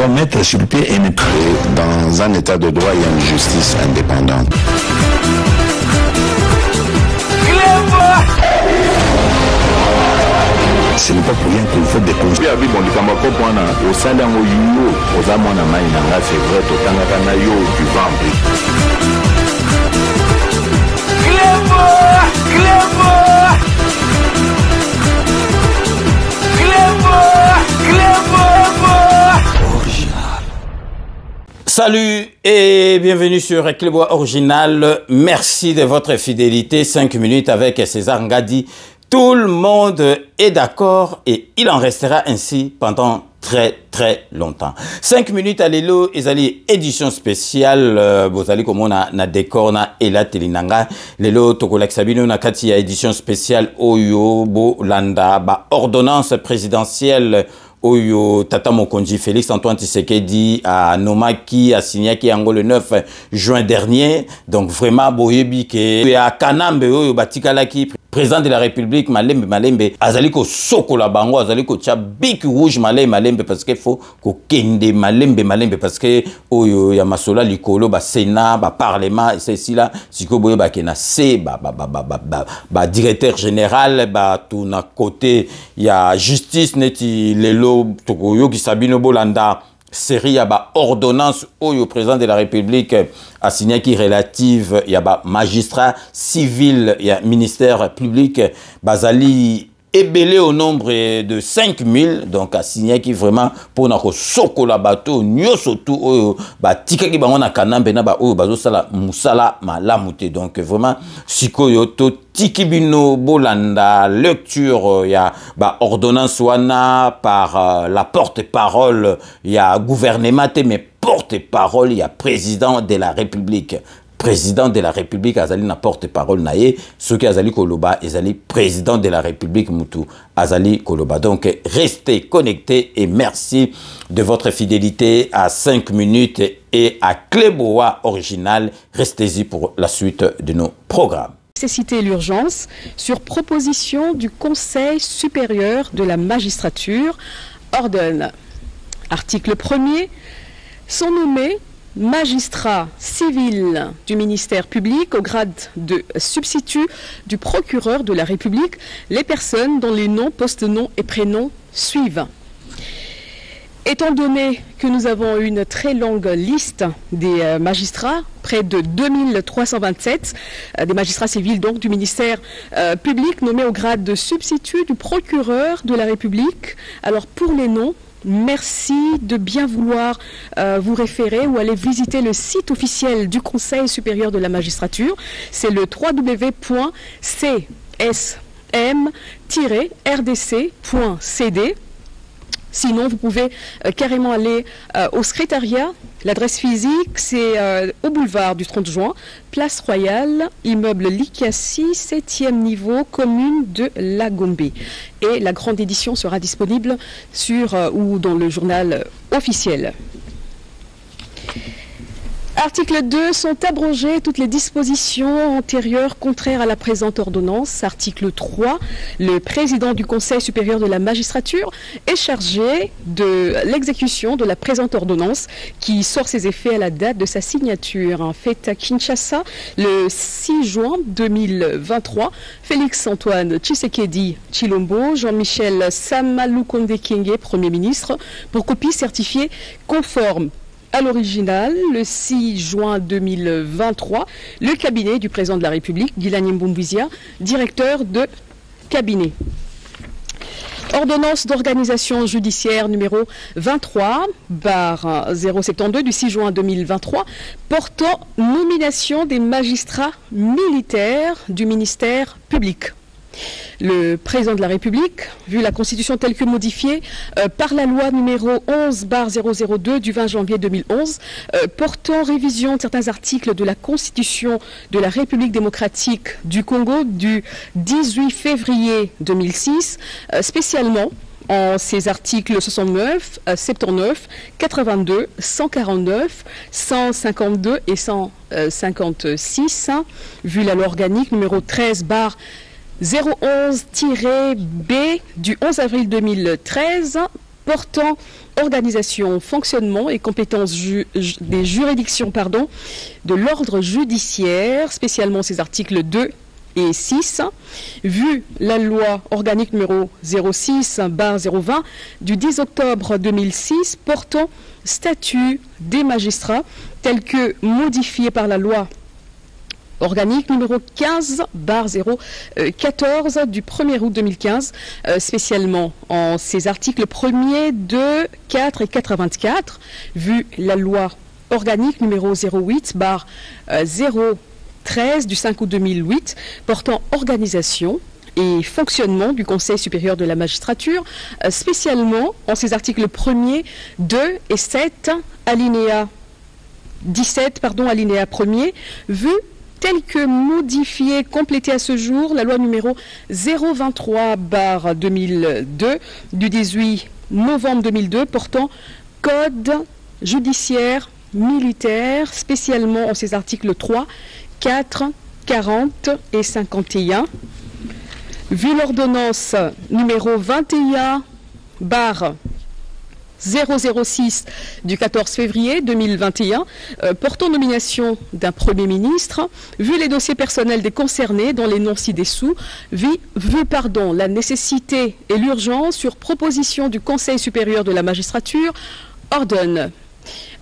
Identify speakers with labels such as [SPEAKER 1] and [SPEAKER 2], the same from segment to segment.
[SPEAKER 1] doit mettre sur pied et dans un état de droit, il y a une justice indépendante. Ce n'est pas pour rien qu'il faut des conseils.
[SPEAKER 2] Salut et bienvenue sur Clébois Original. Merci de votre fidélité. 5 minutes avec César Ngadi. Tout le monde est d'accord et il en restera ainsi pendant très longtemps. 5 minutes à l'élo, ils édition spéciale. Vous allez comme on a décor na ela telinanga. L'élo tokolak sabino na kati ya édition spéciale Oyo Bolanda ba ordonnance présidentielle. Oyo Tata Mokonji Félix Antoine Tshisekedi à Nomaki a signé qui en le 9 juin dernier. Donc vraiment boyebi ke à Kanambe Oyo Batikala qui président de la République Malembe azaliko soko la bango azaliko tcha big rouge Malembe parce que faut ko kende Malembe parce que Oyo ya masola likolo ba Sénat ba parlement et ceci là siko boye ba kena C ba directeur général ba tout na côté il y a justice neti lelo Tokoyo qui Sabino Bolanda série yaba ordonnance au président de la République a signé qui relative yaba magistrat civil ya ministère public bazali ébélé au nombre de 5000 donc a signé qui vraiment pour na ko sokola bateau nyoso tout oyo ba tika ki bango na kanambe na ba oyo bazo sala musala malamute donc vraiment sikoyo to tikibino bolanda lecture ya ba ordonnance wana par la porte-parole ya gouvernement mais porte-parole ya président de la République. Président de la République azali na porte-parole naie ceux qui azali koloba ezali président de la République mutu azali koloba. Donc restez connectés et merci de votre fidélité à 5 minutes et à Clébois Original. Restez-y pour la suite de nos programmes.
[SPEAKER 3] Nécessité l'urgence sur proposition du Conseil supérieur de la magistrature ordonne. Article 1er, sont nommés magistrats civils du ministère public au grade de substitut du procureur de la République les personnes dont les noms, post-noms et prénoms suivent. Étant donné que nous avons une très longue liste des magistrats, près de 2327, des magistrats civils donc du ministère public nommés au grade de substitut du procureur de la République, alors pour les noms, merci de bien vouloir vous référer ou aller visiter le site officiel du Conseil supérieur de la magistrature. C'est le www.csm-rdc.cd. Sinon, vous pouvez carrément aller au secrétariat. L'adresse physique, c'est au boulevard du 30 juin, place Royale, immeuble Likassi, 7e niveau, commune de La Gombe. Et la grande édition sera disponible sur ou dans le journal officiel. Article 2, sont abrogées toutes les dispositions antérieures contraires à la présente ordonnance. Article 3, le président du Conseil supérieur de la magistrature est chargé de l'exécution de la présente ordonnance qui sort ses effets à la date de sa signature. Faite à Kinshasa le 6 juin 2023, Félix Antoine Tshisekedi Tshilombo, Jean-Michel Samalukonde Kyenge, Premier ministre, pour copie certifiée conforme à l'original, le 6 juin 2023, le cabinet du président de la République, Guilani Mboumbouizia, directeur de cabinet. Ordonnance d'organisation judiciaire numéro 23/072 du 6 juin 2023 portant nomination des magistrats militaires du ministère public. Le président de la République, vu la Constitution telle que modifiée par la loi numéro 11/002 du 20 janvier 2011, portant révision de certains articles de la Constitution de la République démocratique du Congo du 18 février 2006, spécialement en ces articles 69, 79, 82, 149, 152 et 156, vu la loi organique numéro 13/011-B du 11 avril 2013 portant organisation, fonctionnement et compétences des juridictions de l'ordre judiciaire, spécialement ces articles 2 et 6, vu la loi organique numéro 06/020 du 10 octobre 2006 portant statut des magistrats tel que modifié par la loi organique numéro 15/014 du 1er août 2015, spécialement en ses articles 1er, 2, 4 et 84, vu la loi organique numéro 08/013 du 5 août 2008 portant organisation et fonctionnement du Conseil supérieur de la magistrature, spécialement en ses articles 1er, 2 et 7, alinéa 17, alinéa 1er, vu tel que modifié, complété à ce jour, la loi numéro 023/2002 du 18 novembre 2002 portant code judiciaire militaire, spécialement en ses articles 3, 4, 40 et 51. Vu l'ordonnance numéro 21/006 du 14 février 2021 portant nomination d'un Premier ministre, vu les dossiers personnels des concernés dont les noms ci-dessous, vu la nécessité et l'urgence sur proposition du Conseil supérieur de la magistrature, ordonne.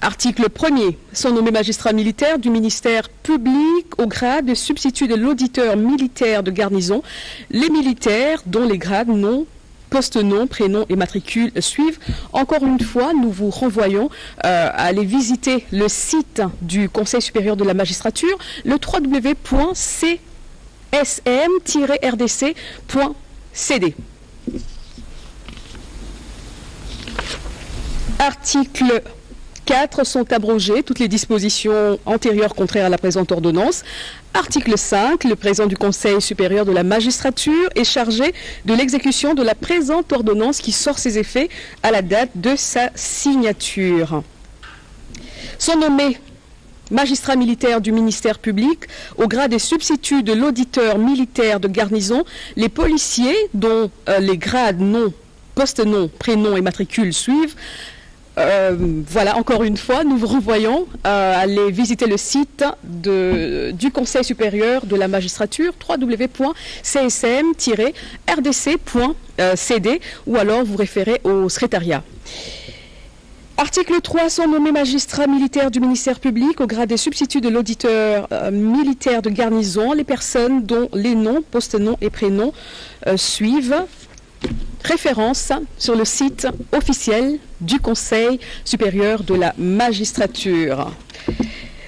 [SPEAKER 3] Article 1er. Sont nommés magistrats militaires du ministère public au grade de substitut de l'auditeur militaire de garnison les militaires dont les grades, noms, poste, nom, prénom et matricule suivent. Encore une fois, nous vous renvoyons à aller visiter le site du Conseil supérieur de la magistrature, le www.csm-rdc.cd. Article 4 sont abrogées toutes les dispositions antérieures contraires à la présente ordonnance. Article 5, le président du Conseil supérieur de la magistrature est chargé de l'exécution de la présente ordonnance qui sort ses effets à la date de sa signature. Sont nommés magistrats militaires du ministère public au grade des substituts de l'auditeur militaire de garnison les policiers dont les grades, nom, poste, nom, prénom et matricule suivent. Voilà, encore une fois, nous vous renvoyons à aller visiter le site du Conseil supérieur de la magistrature, www.csm-rdc.cd, ou alors vous référez au secrétariat. Article 3, sont nommés magistrats militaires du ministère public au grade des substituts de l'auditeur militaire de garnison les personnes dont les noms, poste, nom et prénoms suivent. Référence sur le site officiel du Conseil supérieur de la magistrature.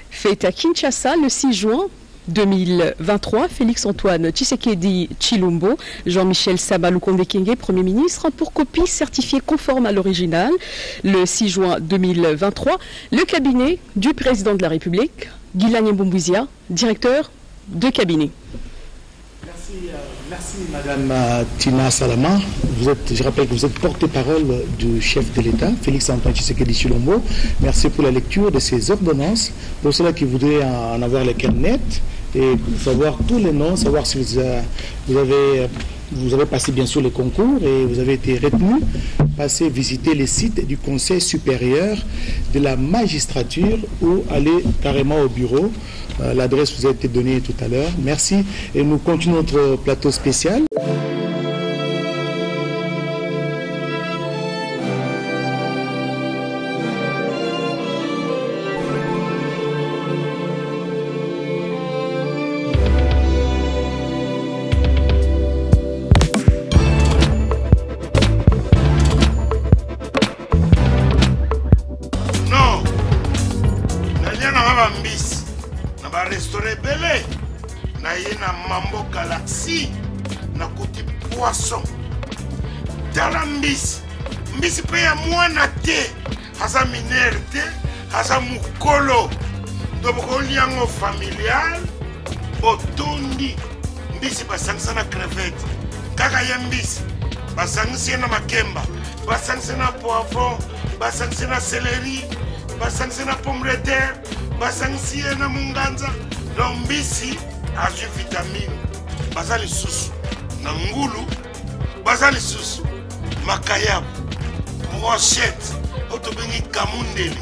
[SPEAKER 3] Fait à Kinshasa le 6 juin 2023, Félix-Antoine Tshisekedi Tshilombo, Jean-Michel Sama Lukonde Kyenge, Premier ministre, pour copie certifiée conforme à l'original. Le 6 juin 2023, le cabinet du président de la République, Guilagne Mboumbouizia, directeur de cabinet.
[SPEAKER 4] Merci Madame Tina Salama. Je rappelle que vous êtes porte-parole du chef de l'État, Félix-Antoine Tshisekedi Tshilombo. Merci pour la lecture de ces ordonnances. Pour ceux qui voudraient en avoir les carnets et savoir tous les noms, savoir si vous avez passé bien sûr les concours et vous avez été retenu, passez visiter les sites du Conseil supérieur de la magistrature ou aller carrément au bureau. L'adresse vous a été donnée tout à l'heure. Merci. Et nous continuons notre plateau spécial.
[SPEAKER 5] Mbisi pe ya mwana te haza minere te haza mukolo ndoboko liango familial botondi mbisi basangisa na crevette kaka ya mbisi basangisa na makemba basangisa na poivron basangisa na céleri basangisa na pomme de terre basangisa na munganza donc mbisi azu vitamine bazali susu na ngulu bazali susu makayabu brochette oyo tobengi kamundele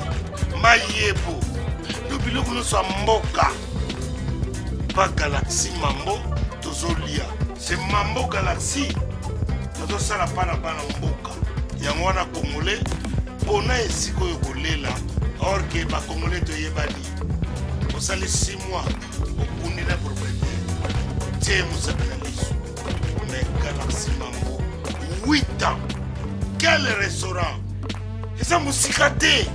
[SPEAKER 5] mayebo yo biloko nyonso ya mboka pa galaxie mambo tozolia c'est mambo galaxie tozosala mpana bana mboka yango wana congolais mpona esika oyo kolela or ke bacongolais toyebani osali 6 mois okundi na propriétaire tie mosapi na liso mais galaxie mambo 8 ans quel restaurant eza mosika te.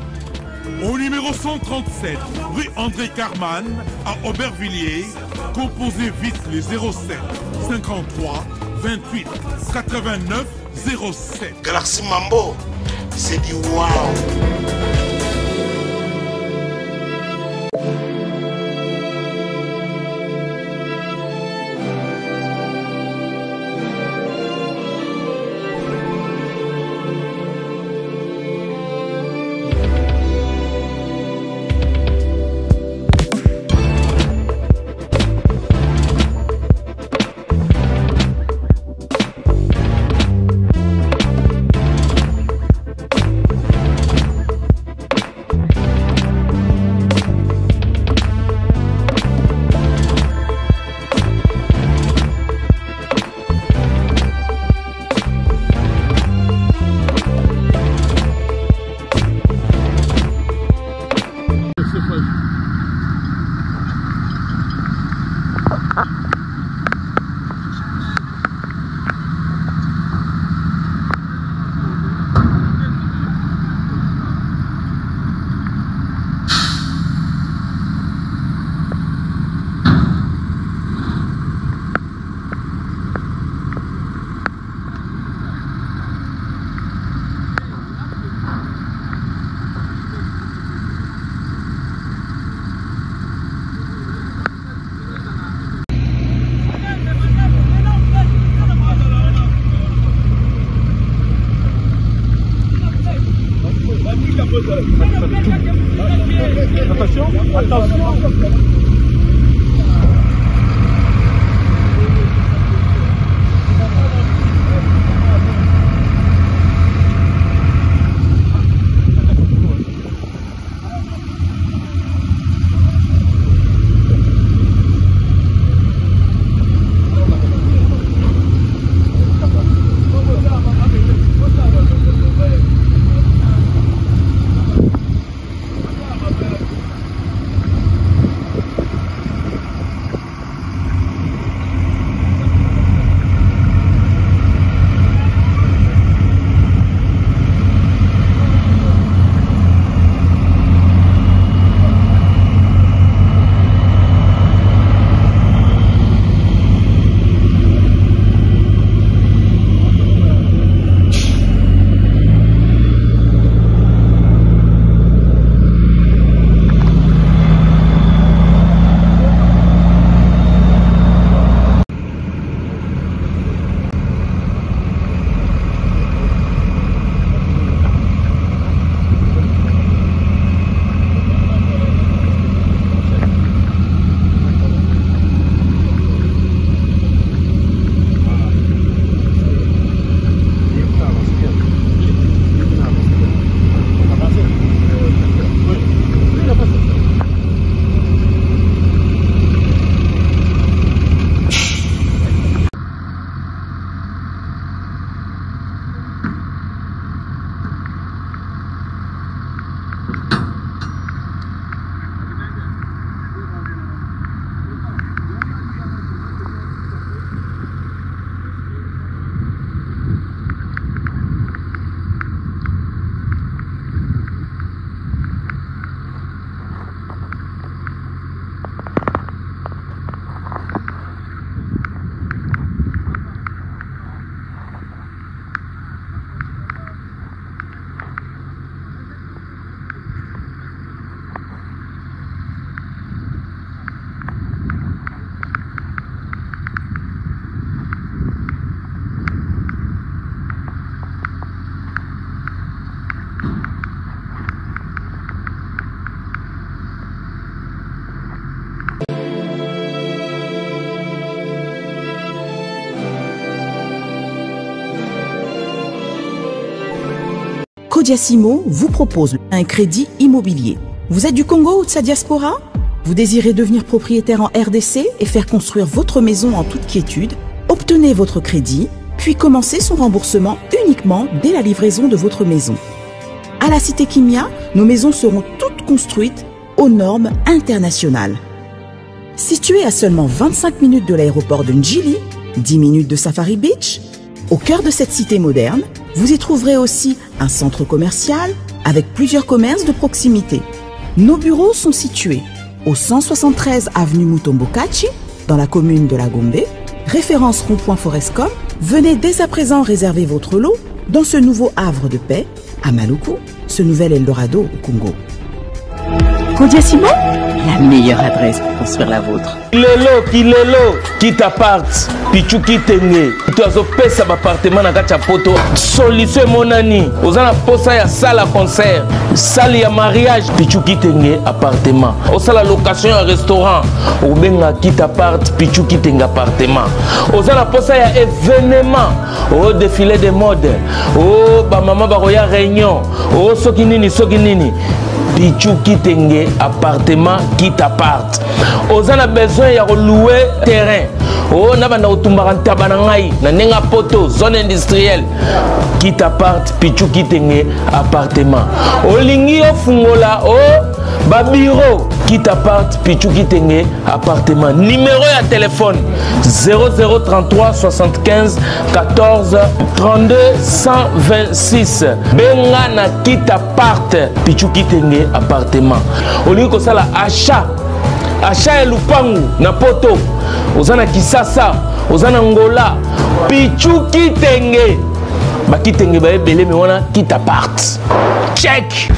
[SPEAKER 6] Au numéro 137, rue André Carman, à Aubervilliers, composez vite les 07 53 28 89 07.
[SPEAKER 5] Galaxie Mambo, c'est du wow.
[SPEAKER 7] Codiasimo vous propose un crédit immobilier. Vous êtes du Congo ou de sa diaspora? Vous désirez devenir propriétaire en RDC et faire construire votre maison en toute quiétude? Obtenez votre crédit, puis commencez son remboursement uniquement dès la livraison de votre maison. À la Cité Kimia, nos maisons seront toutes construites aux normes internationales. Située à seulement 25 minutes de l'aéroport de Njili, 10 minutes de Safari Beach, au cœur de cette cité moderne, vous y trouverez aussi un centre commercial avec plusieurs commerces de proximité. Nos bureaux sont situés au 173 avenue Mutombokachi, dans la commune de La Gombe, référence rond-point Forescom. Venez dès à présent réserver votre lot dans ce nouveau havre de paix à Maluku, ce nouvel Eldorado au Congo. Codiasimo, la meilleure adresse pour construire la vôtre.
[SPEAKER 8] Kilelo, qui t'apparte, pichu qui t'engue. Tu as opé un appartement dans ta poto. Solution mon ami. Aux en posa ya salle à concert, salle ya mariage, pichu qui t'engue appartement. Au salle location à restaurant, au benga qui t'apparte, pichu qui t'engue appartement. Aux en posa ya événement, au défilé de mode, au ba maman baroya réunion, au sokinini. Pichu Kitenge appartement qui t'apparte. Aux en a besoin de louer terrain. Oh, n'a pas d'automobile tabanangai, n'a n'enga poto, zone industrielle. Qui t'apparte, Pichu Kitenge appartement. Oh, lingi o fungola, oh, babiro. Qui t'apparte, Pichu Kitenge appartement. Numéro à téléphone 0033 75 14 32 126. Benga na qui t'apparte, Pichu Kitenge appartement. Au lieu que ça la achat et lupangu na poto. Ozana Kisasa, Ozana Angola, Pichu Kitenge. Ba Kitenge ba ebele me wana qui t'apparte. Check.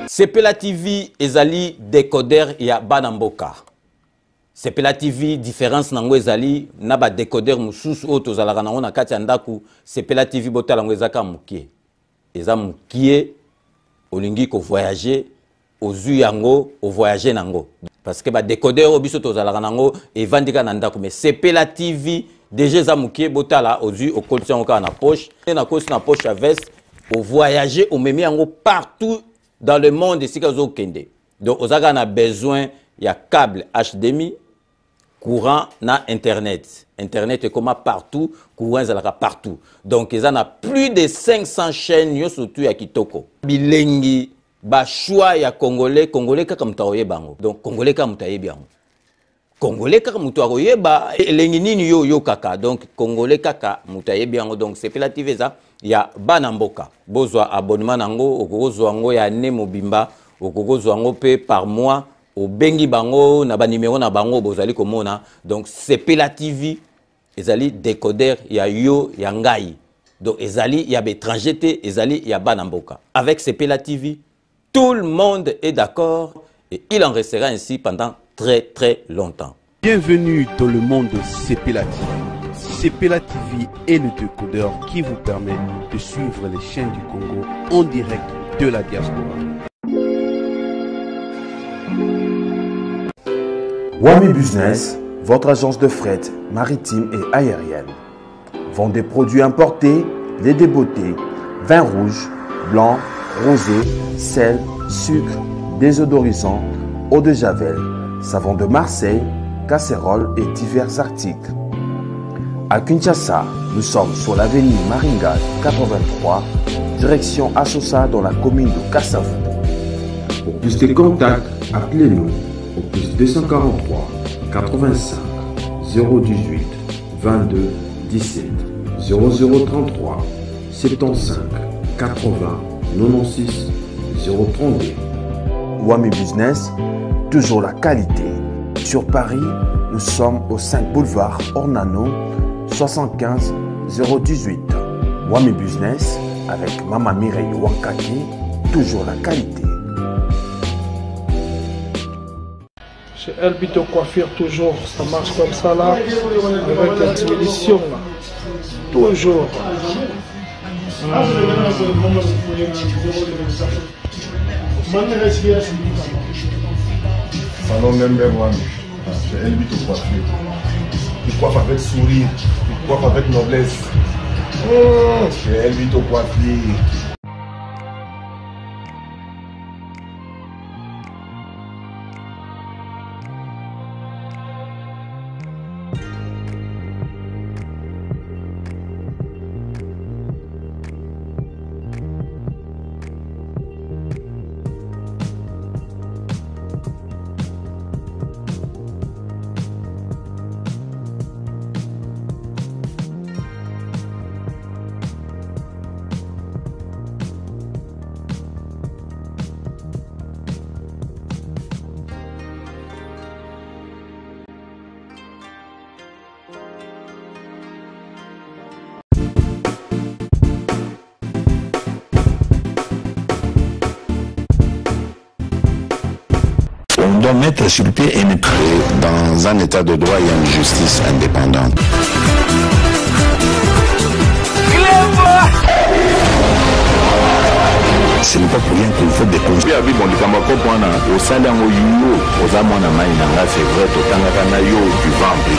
[SPEAKER 2] Sepela TV ezali décodeur ya Banamboka. Sepela TV différence nango ezali na ba décodeur mususu o tozalaka nango na kati ya ndaku. Sepela TV botala ngo ezaka mukie. Eza mukie olingi ko voyager ozu yango o voyager nango. Parce que ba décodeur o biso tozalaka nango evandika na ndaku mais Sepela TV déjà eza mukie botala ozu o kolti yango ka na poche na kosi na poche à veste o voyager o memi yango partout dans le monde ici que vous avez. Donc vous avez besoin il y a câble HDMI, courant na internet. Internet est comme partout, courant est partout. Donc ils ont plus de 500 chaînes surtout à Kitoko. Bilengi ba choix ya congolais kaka mutaoye bango. Donc congolais kaka mutaye bien. Congolais kaka mutaoye ba elengi nini yo kaka. Donc congolais kaka mutaye bien. Donc c'est relative ça. Ya Banamboka bozwa abonnement nango okozwa ngo ya ne mobimba okozwa ngo pe par mois au bengi bango na ba numéro na bango bozali komona. Donc Sepela TV ezali décodeur ya yo ya ngai. Donc ezali ya étranger te ezali ya Banamboka. Avec Sepela TV tout le monde est d'accord et il en restera ainsi pendant très longtemps.
[SPEAKER 9] Bienvenue dans le monde de Sepela TV. Sepela TV est le décodeur qui vous permet de suivre les chaînes du Congo en direct de la diaspora.
[SPEAKER 1] Wami Business, votre agence de fret maritime et aérienne. Vend des produits importés, lait de beauté, vin rouge, blanc, rosé, sel, sucre, désodorisant, eau de javel, savon de Marseille, casseroles et divers articles. À Kinshasa, nous sommes sur l'avenue Maringa 83, direction Assosa dans la commune de Kassavu.
[SPEAKER 10] Pour plus de contacts, appelez-nous au plus 243 85 018 22 17 0033 75 80 96 032.
[SPEAKER 1] Wami Business, toujours la qualité. Sur Paris, nous sommes au 5 boulevard Ornano 75 018. Wami Business avec Mama Mireille Wankaki, toujours la qualité.
[SPEAKER 4] Chez Elbito Coiffure, toujours, ça marche comme ça là, avec l'expédition là. Toujours.
[SPEAKER 5] Salon Member One.
[SPEAKER 11] J'ai un but au coiffure. Il coiffe avec sourire, il coiffe avec noblesse. J'ai un but au coiffure.
[SPEAKER 12] On doit mettre sur pied et mettre dans un état de droit et une justice indépendante. Ce n'est pas pour rien qu'il faut des conseils. Au salaire au yuo, aux amona maïnanga, c'est vrai, au tangakana yo du ventre.